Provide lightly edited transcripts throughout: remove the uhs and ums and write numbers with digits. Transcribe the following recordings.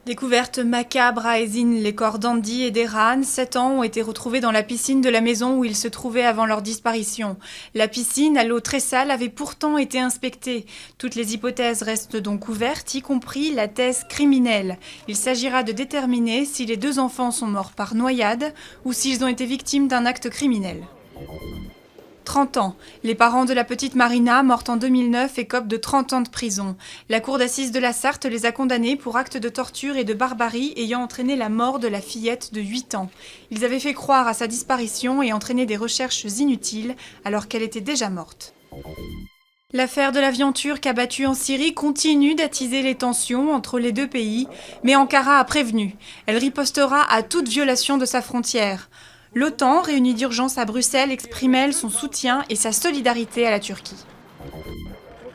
Découverte macabre à Eysines, les corps d'Andy et d'Eran, 7 ans, ont été retrouvés dans la piscine de la maison où ils se trouvaient avant leur disparition. La piscine, à l'eau très sale, avait pourtant été inspectée. Toutes les hypothèses restent donc ouvertes, y compris la thèse criminelle. Il s'agira de déterminer si les deux enfants sont morts par noyade ou s'ils ont été victimes d'un acte criminel. 30 ans. Les parents de la petite Marina, morte en 2009, écopent de 30 ans de prison. La cour d'assises de la Sarthe les a condamnés pour actes de torture et de barbarie ayant entraîné la mort de la fillette de 8 ans. Ils avaient fait croire à sa disparition et entraîné des recherches inutiles alors qu'elle était déjà morte. L'affaire de l'avion turc abattu en Syrie continue d'attiser les tensions entre les deux pays, mais Ankara a prévenu. Elle ripostera à toute violation de sa frontière. L'OTAN, réunie d'urgence à Bruxelles, exprime elle son soutien et sa solidarité à la Turquie.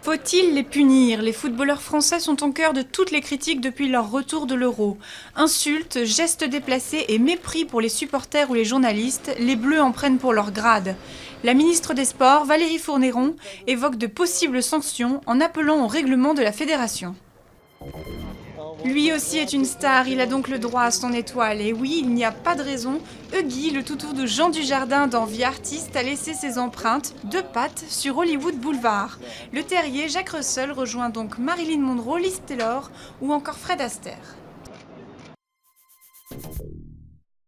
Faut-il les punir? Les footballeurs français sont au cœur de toutes les critiques depuis leur retour de l'Euro. Insultes, gestes déplacés et mépris pour les supporters ou les journalistes, les Bleus en prennent pour leur grade. La ministre des Sports, Valérie Fourniron, évoque de possibles sanctions en appelant au règlement de la fédération. Lui aussi est une star, il a donc le droit à son étoile. Et oui, il n'y a pas de raison, Huggy, le toutou de Jean Dujardin dans Vie Artiste, a laissé ses empreintes de pattes sur Hollywood Boulevard. Le terrier Jacques Russell rejoint donc Marilyn Monroe, Liz Taylor ou encore Fred Astaire.